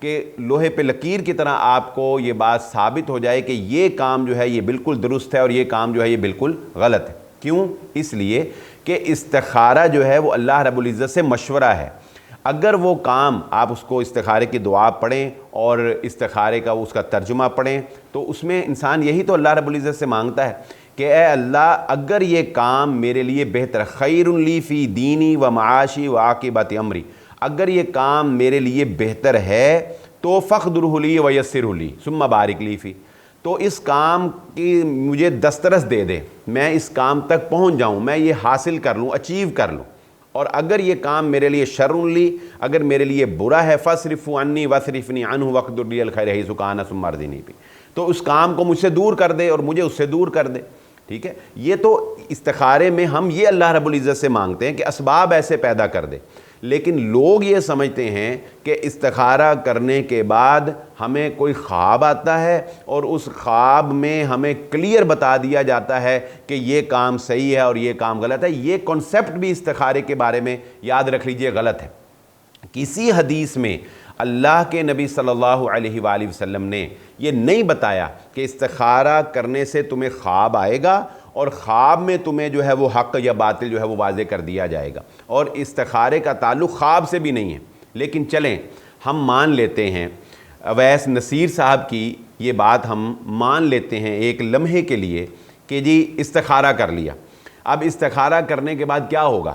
کہ لوہے پہ لکیر کی طرح آپ کو یہ بات ثابت ہو جائے کہ یہ کام جو ہے یہ بالکل درست ہے اور یہ کام جو ہے یہ بالکل غلط ہے۔ کیوں؟ اس لیے کہ استخارہ جو ہے وہ اللہ رب العزت سے مشورہ ہے۔ اگر وہ کام آپ اس کو استخارے کی دعا پڑھیں اور استخارے کا اس کا ترجمہ پڑھیں تو اس میں انسان یہی تو اللہ رب العزت سے مانگتا ہے کہ اے اللہ اگر یہ کام میرے لیے بہتر، خیر لی فی دینی و معاشی و عاقبت امری، اگر یہ کام میرے لیے بہتر ہے تو فقدرہ لی و یسرہ لی ثم بارک لی فی، تو اس کام کی مجھے دسترس دے دے، میں اس کام تک پہنچ جاؤں، میں یہ حاصل کر لوں، اچیو کر لوں۔ اور اگر یہ کام میرے لیے شر لی، اگر میرے لیے برا ہے، فاصرف عنی واصرفنی عنہ وقدر لی الخیر حیث کان ثم ارضنی بہ، تو اس کام کو مجھ سے دور کر دے اور مجھے اس سے دور کر دے۔ ٹھیک ہے، یہ تو استخارے میں ہم یہ اللہ رب العزت سے مانگتے ہیں کہ اسباب ایسے پیدا کر دے، لیکن لوگ یہ سمجھتے ہیں کہ استخارہ کرنے کے بعد ہمیں کوئی خواب آتا ہے اور اس خواب میں ہمیں کلیئر بتا دیا جاتا ہے کہ یہ کام صحیح ہے اور یہ کام غلط ہے۔ یہ کنسیپٹ بھی استخارے کے بارے میں یاد رکھ لیجئے غلط ہے۔ کسی حدیث میں اللہ کے نبی صلی اللہ علیہ وآلہ وسلم نے یہ نہیں بتایا کہ استخارہ کرنے سے تمہیں خواب آئے گا اور خواب میں تمہیں جو ہے وہ حق یا باطل جو ہے وہ واضح کر دیا جائے گا، اور استخارے کا تعلق خواب سے بھی نہیں ہے۔ لیکن چلیں ہم مان لیتے ہیں، اویس نصیر صاحب کی یہ بات ہم مان لیتے ہیں ایک لمحے کے لیے کہ جی استخارہ کر لیا۔ اب استخارہ کرنے کے بعد کیا ہوگا؟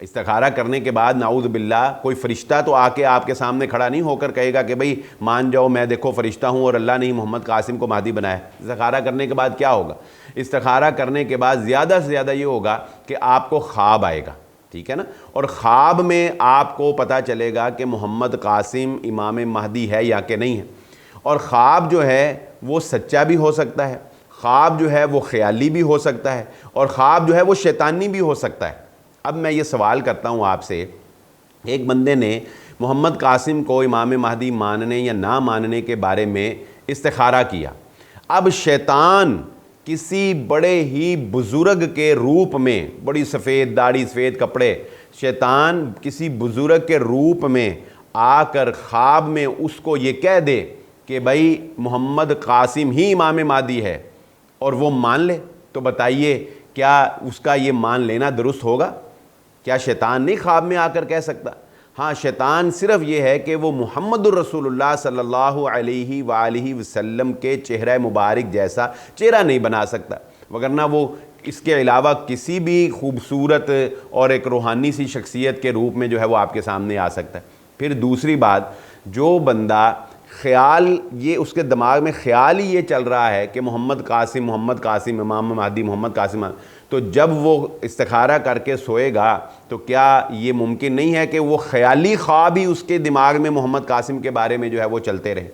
استخارہ کرنے کے بعد نعوذ باللہ کوئی فرشتہ تو آ کے آپ کے سامنے کھڑا نہیں ہو کر کہے گا کہ بھئی مان جاؤ میں دیکھو فرشتہ ہوں اور اللہ نے ہی محمد قاسم کو مہدی بنایا۔ استخارہ کرنے کے بعد کیا ہوگا؟ استخارہ کرنے کے بعد زیادہ سے زیادہ یہ ہوگا کہ آپ کو خواب آئے گا، ٹھیک ہے نا، اور خواب میں آپ کو پتہ چلے گا کہ محمد قاسم امام مہدی ہے یا کہ نہیں ہے، اور خواب جو ہے وہ سچا بھی ہو سکتا ہے، خواب جو ہے وہ خیالی بھی ہو سکتا ہے، اور خواب جو ہے وہ شیطانی بھی ہو سکتا ہے۔ اب میں یہ سوال کرتا ہوں آپ سے، ایک بندے نے محمد قاسم کو امام مہدی ماننے یا نہ ماننے کے بارے میں استخارہ کیا، اب شیطان کسی بڑے ہی بزرگ کے روپ میں، بڑی سفید داڑھی سفید کپڑے، شیطان کسی بزرگ کے روپ میں آ کر خواب میں اس کو یہ کہہ دے کہ بھائی محمد قاسم ہی امام مہدی ہے اور وہ مان لے، تو بتائیے کیا اس کا یہ مان لینا درست ہوگا؟ کیا شیطان نہیں خواب میں آ کر کہہ سکتا؟ ہاں، شیطان صرف یہ ہے کہ وہ محمد الرسول اللہ صلی اللہ علیہ وآلہ وسلم کے چہرہ مبارک جیسا چہرہ نہیں بنا سکتا، وگرنہ وہ اس کے علاوہ کسی بھی خوبصورت اور ایک روحانی سی شخصیت کے روپ میں جو ہے وہ آپ کے سامنے آ سکتا ہے۔ پھر دوسری بات، جو بندہ خیال، یہ اس کے دماغ میں خیال ہی یہ چل رہا ہے کہ محمد قاسم امام مہدی محمد قاسم، تو جب وہ استخارہ کر کے سوئے گا تو کیا یہ ممکن نہیں ہے کہ وہ خیالی خواب ہی اس کے دماغ میں محمد قاسم کے بارے میں جو ہے وہ چلتے رہیں؟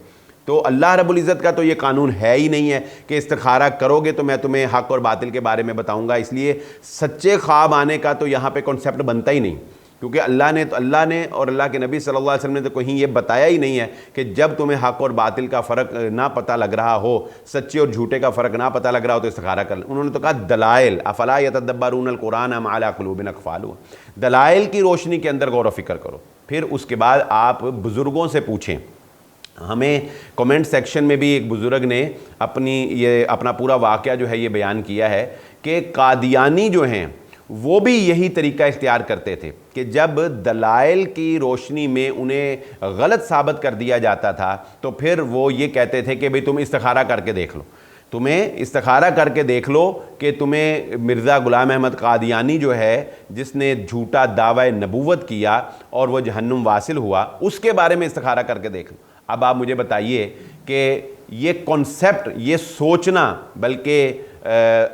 تو اللہ رب العزت کا تو یہ قانون ہے ہی نہیں ہے کہ استخارہ کرو گے تو میں تمہیں حق اور باطل کے بارے میں بتاؤں گا، اس لیے سچے خواب آنے کا تو یہاں پہ کنسیپٹ بنتا ہی نہیں، کیونکہ اللہ نے اور اللہ کے نبی صلی اللہ علیہ وسلم نے تو کہیں یہ بتایا ہی نہیں ہے کہ جب تمہیں حق اور باطل کا فرق نہ پتہ لگ رہا ہو، سچے اور جھوٹے کا فرق نہ پتہ لگ رہا ہو تو استخارہ کر لیں۔ انہوں نے تو کہا دلائل، افلا یتدبرون القرآن ام علی قلوب اقفالها، دلائل کی روشنی کے اندر غور و فکر کرو۔ پھر اس کے بعد آپ بزرگوں سے پوچھیں۔ ہمیں کومنٹ سیکشن میں بھی ایک بزرگ نے اپنا پورا واقعہ جو ہے یہ بیان کیا ہے کہ قادیانی جو ہیں وہ بھی یہی طریقہ اختیار کرتے تھے کہ جب دلائل کی روشنی میں انہیں غلط ثابت کر دیا جاتا تھا تو پھر وہ یہ کہتے تھے کہ بھئی تم استخارہ کر کے دیکھ لو، تمہیں استخارہ کر کے دیکھ لو کہ تمہیں مرزا غلام احمد قادیانی جو ہے جس نے جھوٹا دعوی نبوت کیا اور وہ جہنم واصل ہوا، اس کے بارے میں استخارہ کر کے دیکھ لو۔ اب آپ مجھے بتائیے کہ یہ کنسیپٹ، یہ سوچنا، بلکہ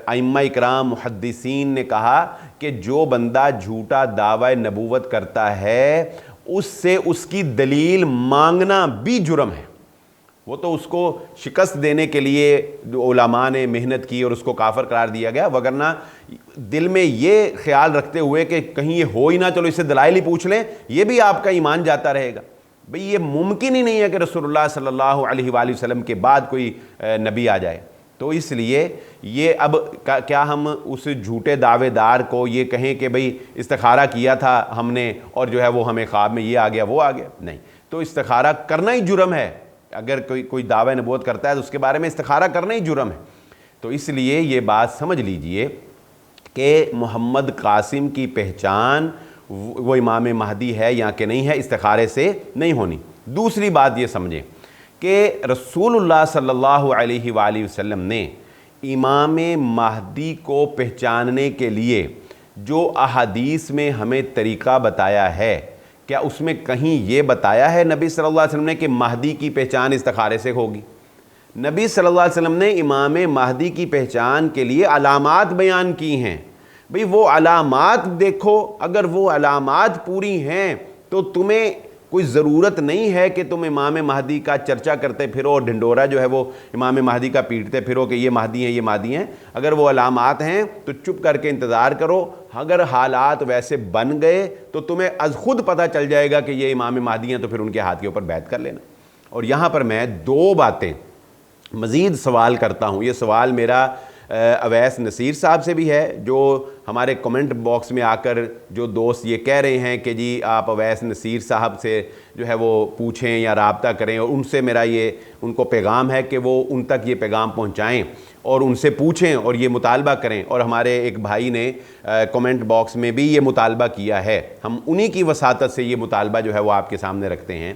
ائمہ اکرام محدثین نے کہا کہ جو بندہ جھوٹا دعوی نبوت کرتا ہے اس سے اس کی دلیل مانگنا بھی جرم ہے۔ وہ تو اس کو شکست دینے کے لیے علماء نے محنت کی اور اس کو کافر قرار دیا گیا، وگرنہ دل میں یہ خیال رکھتے ہوئے کہ کہیں یہ ہو ہی نہ، چلو اس سے دلائل ہی پوچھ لیں، یہ بھی آپ کا ایمان جاتا رہے گا۔ بھئی یہ ممکن ہی نہیں ہے کہ رسول اللہ صلی اللہ علیہ وآلہ وسلم کے بعد کوئی نبی آ جائے۔ تو اس لیے یہ اب کیا ہم اس جھوٹے دعوے دار کو یہ کہیں کہ بھئی استخارہ کیا تھا ہم نے اور جو ہے وہ ہمیں خواب میں یہ آ گیا وہ آ گیا؟ نہیں، تو استخارہ کرنا ہی جرم ہے. اگر کوئی دعوی نبوت کرتا ہے تو اس کے بارے میں استخارہ کرنا ہی جرم ہے. تو اس لیے یہ بات سمجھ لیجئے کہ محمد قاسم کی پہچان وہ امام مہدی ہے یا کہ نہیں ہے, استخارے سے نہیں ہونی. دوسری بات یہ سمجھیں کہ رسول اللہ صلی اللہ علیہ وآلہ وسلم نے امام مہدی کو پہچاننے کے لیے جو احادیث میں ہمیں طریقہ بتایا ہے, کیا اس میں کہیں یہ بتایا ہے نبی صلی اللہ علیہ وسلم نے کہ مہدی کی پہچان استخارے سے ہوگی؟ نبی صلی اللہ علیہ وسلم نے امام مہدی کی پہچان کے لیے علامات بیان کی ہیں. بھئی وہ علامات دیکھو, اگر وہ علامات پوری ہیں تو تمہیں کوئی ضرورت نہیں ہے کہ تم امام مہدی کا چرچا کرتے پھرو اور ڈھنڈورا جو ہے وہ امام مہدی کا پیٹتے پھرو کہ یہ مہدی ہیں یہ مہدی ہیں. اگر وہ علامات ہیں تو چپ کر کے انتظار کرو, اگر حالات ویسے بن گئے تو تمہیں از خود پتہ چل جائے گا کہ یہ امام مہدی ہیں, تو پھر ان کے ہاتھ کے اوپر بیعت کر لینا. اور یہاں پر میں دو باتیں مزید سوال کرتا ہوں. یہ سوال میرا اویس نصیر صاحب سے بھی ہے, جو ہمارے کمنٹ باکس میں آ کر جو دوست یہ کہہ رہے ہیں کہ جی آپ اویس نصیر صاحب سے جو ہے وہ پوچھیں یا رابطہ کریں, اور ان سے میرا یہ ان کو پیغام ہے کہ وہ ان تک یہ پیغام پہنچائیں اور ان سے پوچھیں اور یہ مطالبہ کریں. اور ہمارے ایک بھائی نے کمنٹ باکس میں بھی یہ مطالبہ کیا ہے. ہم انہی کی وساطت سے یہ مطالبہ جو ہے وہ آپ کے سامنے رکھتے ہیں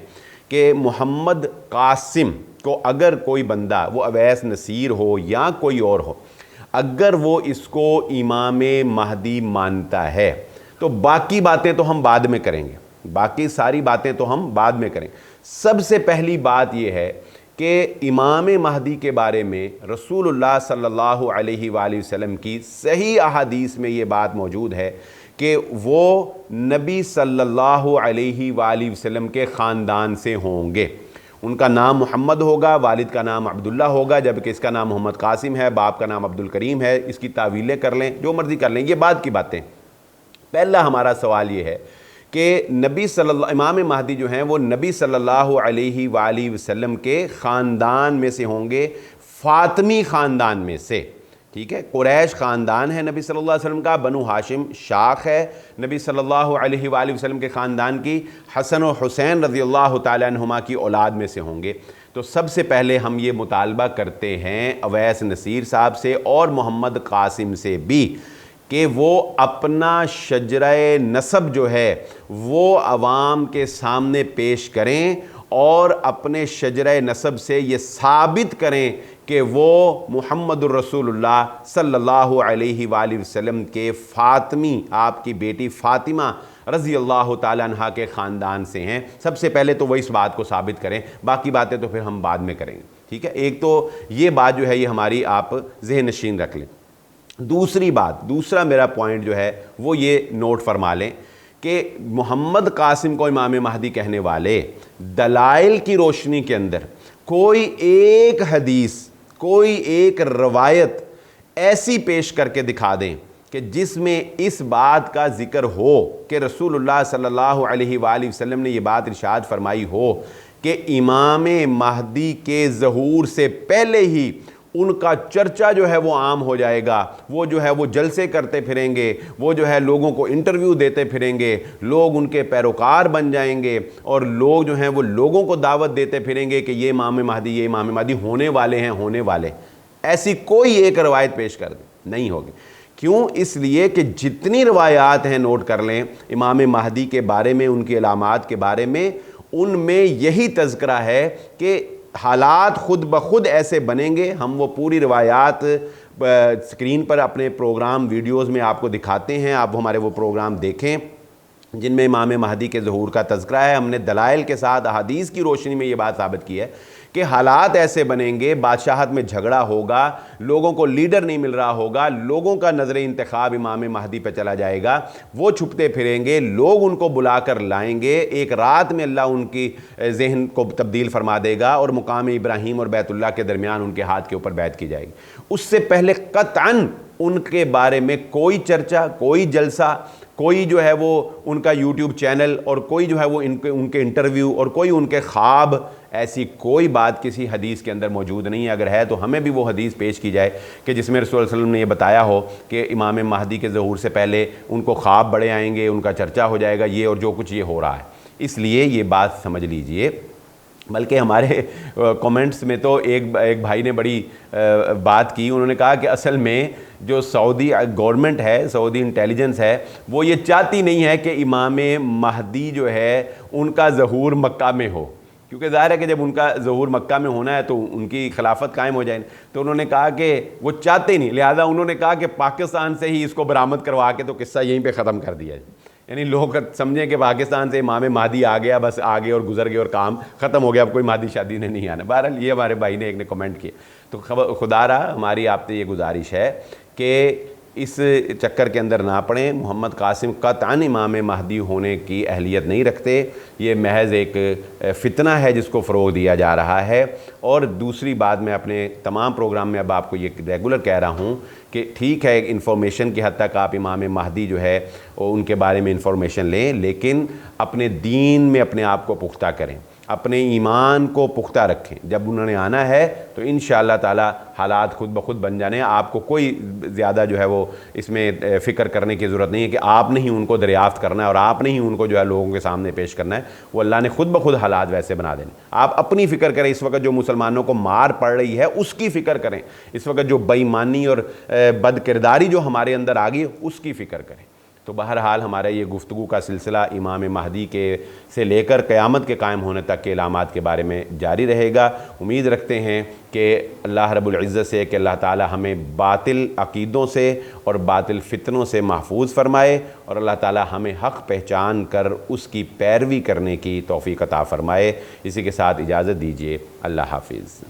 کہ محمد قاسم کو اگر کوئی بندہ, وہ اویس نصیر ہو یا کوئی اور ہو, اگر وہ اس کو امام مہدی مانتا ہے تو باقی باتیں تو ہم بعد میں کریں گے, باقی ساری باتیں تو ہم بعد میں کریں. سب سے پہلی بات یہ ہے کہ امام مہدی کے بارے میں رسول اللہ صلی اللہ علیہ وآلہ وسلم کی صحیح احادیث میں یہ بات موجود ہے کہ وہ نبی صلی اللہ علیہ وآلہ وسلم کے خاندان سے ہوں گے. ان کا نام محمد ہوگا, والد کا نام عبداللہ ہوگا, جبکہ اس کا نام محمد قاسم ہے, باپ کا نام عبد الکریم ہے. اس کی تعویلیں کر لیں, جو مرضی کر لیں, یہ بعد کی باتیں. پہلا ہمارا سوال یہ ہے کہ امام مہدی جو ہیں وہ نبی صلی اللہ علیہ وآلہ وسلم کے خاندان میں سے ہوں گے, فاطمی خاندان میں سے. ٹھیک ہے, قریش خاندان ہے نبی صلی اللہ علیہ وسلم کا, بنو ہاشم شاخ ہے نبی صلی اللہ علیہ وآلہ وسلم کے خاندان کی, حسن و حسین رضی اللہ تعالیٰ عنہما کی اولاد میں سے ہوں گے. تو سب سے پہلے ہم یہ مطالبہ کرتے ہیں اویس نصیر صاحب سے اور محمد قاسم سے بھی کہ وہ اپنا شجرہ نسب جو ہے وہ عوام کے سامنے پیش کریں اور اپنے شجرہ نسب سے یہ ثابت کریں کہ وہ محمد الرسول اللہ صلی اللہ علیہ وآلہ وسلم کے فاطمی, آپ کی بیٹی فاطمہ رضی اللہ تعالیٰ عنہ کے خاندان سے ہیں. سب سے پہلے تو وہ اس بات کو ثابت کریں, باقی باتیں تو پھر ہم بعد میں کریں گے. ٹھیک ہے, ایک تو یہ بات جو ہے یہ ہماری آپ ذہن نشین رکھ لیں. دوسری بات, دوسرا میرا پوائنٹ جو ہے وہ یہ نوٹ فرما لیں کہ محمد قاسم کو امام مہدی کہنے والے دلائل کی روشنی کے اندر کوئی ایک حدیث, کوئی ایک روایت ایسی پیش کر کے دکھا دیں کہ جس میں اس بات کا ذکر ہو کہ رسول اللہ صلی اللہ علیہ وآلہ وسلم نے یہ بات ارشاد فرمائی ہو کہ امام مہدی کے ظہور سے پہلے ہی ان کا چرچا جو ہے وہ عام ہو جائے گا, وہ جو ہے وہ جلسے کرتے پھریں گے, وہ جو ہے لوگوں کو انٹرویو دیتے پھریں گے, لوگ ان کے پیروکار بن جائیں گے اور لوگ جو ہیں وہ لوگوں کو دعوت دیتے پھریں گے کہ یہ امام مہدی, یہ امام مہدی ہونے والے ہیں, ہونے والے. ایسی کوئی ایک روایت پیش کر دیں, نہیں ہوگی. کیوں؟ اس لیے کہ جتنی روایات ہیں, نوٹ کر لیں, امام مہدی کے بارے میں, ان کی علامات کے بارے میں, ان میں یہی تذکرہ ہے کہ حالات خود بخود ایسے بنیں گے. ہم وہ پوری روایات سکرین پر اپنے پروگرام ویڈیوز میں آپ کو دکھاتے ہیں, آپ ہمارے وہ پروگرام دیکھیں جن میں امام مہدی کے ظہور کا تذکرہ ہے. ہم نے دلائل کے ساتھ احادیث کی روشنی میں یہ بات ثابت کی ہے کہ حالات ایسے بنیں گے, بادشاہت میں جھگڑا ہوگا, لوگوں کو لیڈر نہیں مل رہا ہوگا, لوگوں کا نظر انتخاب امام مہدی پہ چلا جائے گا, وہ چھپتے پھریں گے, لوگ ان کو بلا کر لائیں گے, ایک رات میں اللہ ان کی ذہن کو تبدیل فرما دے گا اور مقام ابراہیم اور بیت اللہ کے درمیان ان کے ہاتھ کے اوپر بیعت کی جائے گی. اس سے پہلے قطعاً ان کے بارے میں کوئی چرچا, کوئی جلسہ, کوئی جو ہے وہ ان کا یوٹیوب چینل اور کوئی جو ہے وہ ان کے انٹرویو اور کوئی ان کے خواب, ایسی کوئی بات کسی حدیث کے اندر موجود نہیں ہے. اگر ہے تو ہمیں بھی وہ حدیث پیش کی جائے کہ جس میں رسول اللہ صلی اللہ علیہ وسلم نے یہ بتایا ہو کہ امام مہدی کے ظہور سے پہلے ان کو خواب بڑے آئیں گے, ان کا چرچا ہو جائے گا, یہ اور جو کچھ یہ ہو رہا ہے. اس لیے یہ بات سمجھ لیجئے۔ بلکہ ہمارے کومنٹس میں تو ایک بھائی نے بڑی بات کی، انہوں نے کہا کہ اصل میں جو سعودی گورنمنٹ ہے، سعودی انٹیلیجنس ہے، وہ یہ چاہتی نہیں ہے کہ امام مہدی جو ہے ان کا ظہور مکہ میں ہو، کیونکہ ظاہر ہے کہ جب ان کا ظہور مکہ میں ہونا ہے تو ان کی خلافت قائم ہو جائے۔ تو انہوں نے کہا کہ وہ چاہتے نہیں، لہذا انہوں نے کہا کہ پاکستان سے ہی اس کو برآمد کروا کے تو قصہ یہیں پہ ختم کر دیا جائے، یعنی لوگ سمجھیں کہ پاکستان سے امام مہدی آ گیا، بس آگے اور گزر گئے اور کام ختم ہو گیا، اب کوئی مہدی شادی نے نہیں آنا۔ بہرحال یہ ہمارے بھائی نے ایک نے کمنٹ کیا۔ تو خدا را ہماری آپ سے یہ گزارش ہے کہ اس چکر کے اندر نہ پڑیں۔ محمد قاسم قطعاً امام مہدی ہونے کی اہلیت نہیں رکھتے، یہ محض ایک فتنہ ہے جس کو فروغ دیا جا رہا ہے۔ اور دوسری بات، میں اپنے تمام پروگرام میں اب آپ کو یہ ریگولر کہہ رہا ہوں کہ ٹھیک ہے انفارمیشن کی حد تک آپ امام مہدی جو ہے ان کے بارے میں انفارمیشن لیں، لیکن اپنے دین میں اپنے آپ کو پختہ کریں، اپنے ایمان کو پختہ رکھیں۔ جب انہوں نے آنا ہے تو انشاءاللہ تعالی حالات خود بخود بن جانے، آپ کو کوئی زیادہ جو ہے وہ اس میں فکر کرنے کی ضرورت نہیں ہے کہ آپ نے ہی ان کو دریافت کرنا ہے اور آپ نے ہی ان کو جو ہے لوگوں کے سامنے پیش کرنا ہے، وہ اللہ نے خود بخود حالات ویسے بنا دینے۔ آپ اپنی فکر کریں، اس وقت جو مسلمانوں کو مار پڑ رہی ہے اس کی فکر کریں، اس وقت جو بے ایمانی اور بد کرداری جو ہمارے اندر آ گئی اس کی فکر کریں۔ تو بہرحال ہمارا یہ گفتگو کا سلسلہ امام مہدی سے لے کر قیامت کے قائم ہونے تک کے علامات کے بارے میں جاری رہے گا۔ امید رکھتے ہیں کہ اللہ رب العزت سے کہ اللہ تعالی ہمیں باطل عقیدوں سے اور باطل فتنوں سے محفوظ فرمائے، اور اللہ تعالی ہمیں حق پہچان کر اس کی پیروی کرنے کی توفیق عطا فرمائے۔ اسی کے ساتھ اجازت دیجیے، اللہ حافظ۔